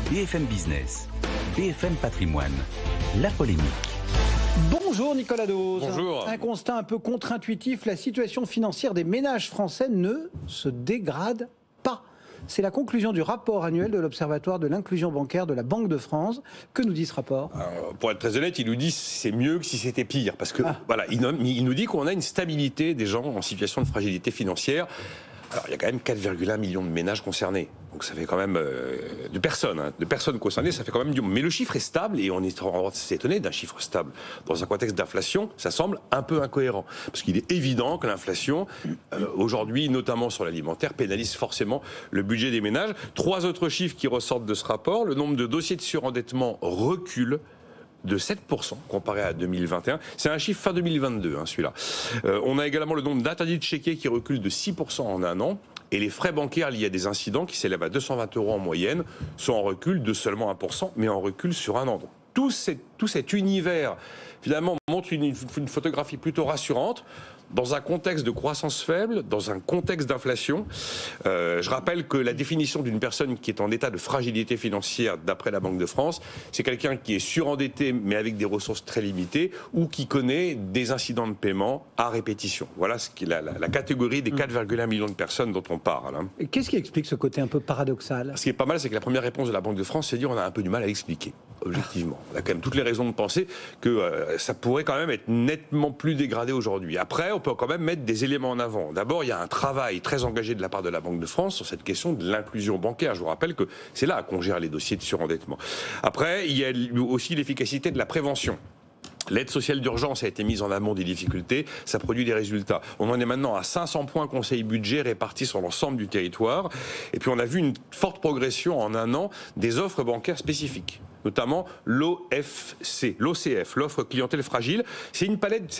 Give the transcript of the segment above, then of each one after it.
BFM Business, BFM Patrimoine, la polémique. Bonjour Nicolas Dose. Bonjour. Un constat un peu contre-intuitif, la situation financière des ménages français ne se dégrade pas. C'est la conclusion du rapport annuel de l'Observatoire de l'inclusion bancaire de la Banque de France. Que nous dit ce rapport ? Alors, pour être très honnête, il nous dit que c'est mieux que si c'était pire. Parce que voilà, il nous dit qu'on a une stabilité des gens en situation de fragilité financière. Alors, il y a quand même 4,1 millions de ménages concernés. Donc, ça fait quand même de personnes concernées, ça fait quand même du... Mais le chiffre est stable et on est étonné d'un chiffre stable. Dans un contexte d'inflation, ça semble un peu incohérent. Parce qu'il est évident que l'inflation, aujourd'hui, notamment sur l'alimentaire, pénalise forcément le budget des ménages. 3 autres chiffres qui ressortent de ce rapport. Le nombre de dossiers de surendettement recule de 7% comparé à 2021. C'est un chiffre fin 2022, celui-là. On a également le nombre d'interdits de chéquier qui recule de 6% en un an. Et les frais bancaires liés à des incidents qui s'élèvent à 220 € en moyenne sont en recul de seulement 1%, mais en recul sur un an. Donc, tout cet univers, finalement, montre une photographie plutôt rassurante. Dans un contexte de croissance faible, dans un contexte d'inflation, je rappelle que la définition d'une personne qui est en état de fragilité financière, d'après la Banque de France, c'est quelqu'un qui est surendetté mais avec des ressources très limitées ou qui connaît des incidents de paiement à répétition. Voilà ce qui est la catégorie des 4,1 millions de personnes dont on parle. Et qu'est-ce qui explique ce côté un peu paradoxal ? Ce qui est pas mal, c'est que la première réponse de la Banque de France, c'est de dire on a un peu du mal à l'expliquer, objectivement. On a quand même toutes les raisons de penser que ça pourrait quand même être nettement plus dégradé aujourd'hui. Après, on peut quand même mettre des éléments en avant. D'abord, il y a un travail très engagé de la part de la Banque de France sur cette question de l'inclusion bancaire. Je vous rappelle que c'est là qu'on gère les dossiers de surendettement. Après, il y a aussi l'efficacité de la prévention. L'aide sociale d'urgence a été mise en amont des difficultés, ça produit des résultats. On en est maintenant à 500 points conseil budget répartis sur l'ensemble du territoire. Et puis on a vu une forte progression en un an des offres bancaires spécifiques, notamment l'OFC, l'OCF, l'offre clientèle fragile. C'est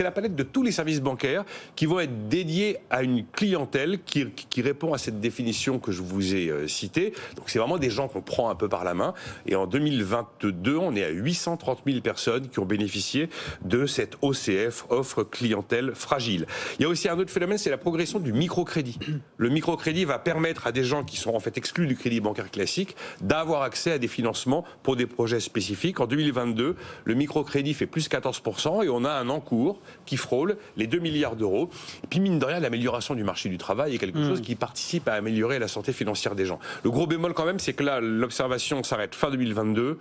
la palette de tous les services bancaires qui vont être dédiés à une clientèle qui répond à cette définition que je vous ai citée. Donc c'est vraiment des gens qu'on prend un peu par la main. Et en 2022, on est à 830 000 personnes qui ont bénéficié de cette OCF, offre clientèle fragile. Il y a aussi un autre phénomène, c'est la progression du microcrédit. Le microcrédit va permettre à des gens qui sont en fait exclus du crédit bancaire classique d'avoir accès à des financements pour des projets spécifiques. En 2022, le microcrédit fait plus 14% et on a un encours qui frôle les 2 milliards d'euros. Et puis mine de rien, l'amélioration du marché du travail est quelque chose qui participe à améliorer la santé financière des gens. Le gros bémol quand même, c'est que là, l'observation s'arrête fin 2022.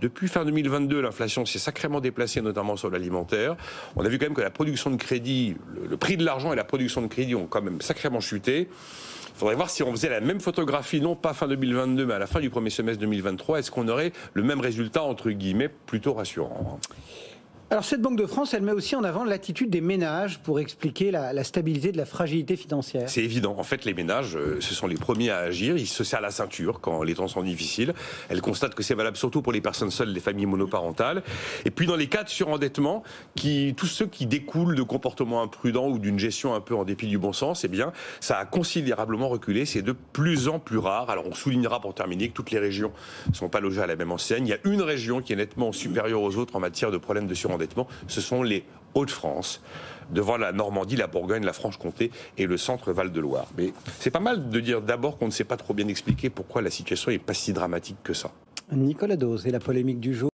Depuis fin 2022, l'inflation s'est sacrément déplacée, notamment sur l'alimentaire. On a vu quand même que la production de crédit, le prix de l'argent et la production de crédit ont quand même sacrément chuté. Il faudrait voir si on faisait la même photographie, non pas fin 2022, mais à la fin du premier semestre 2023, est-ce qu'on aurait le même résultat, entre guillemets, plutôt rassurant ? Alors cette Banque de France, elle met aussi en avant l'attitude des ménages pour expliquer la stabilité de la fragilité financière. C'est évident. En fait, les ménages, ce sont les premiers à agir. Ils se serrent la ceinture quand les temps sont difficiles. Elle constate que c'est valable surtout pour les personnes seules, les familles monoparentales. Et puis dans les cas de surendettement, tous ceux qui découlent de comportements imprudents ou d'une gestion un peu en dépit du bon sens, eh bien, ça a considérablement reculé. C'est de plus en plus rare. Alors on soulignera pour terminer que toutes les régions ne sont pas logées à la même enseigne. Il y a une région qui est nettement supérieure aux autres en matière de problèmes de surendettement. Ce sont les Hauts-de-France, devant la Normandie, la Bourgogne, la Franche-Comté et le centre Val-de-Loire. Mais c'est pas mal de dire d'abord qu'on ne sait pas trop bien expliquer pourquoi la situation n'est pas si dramatique que ça. Nicolas Dose et la polémique du jour.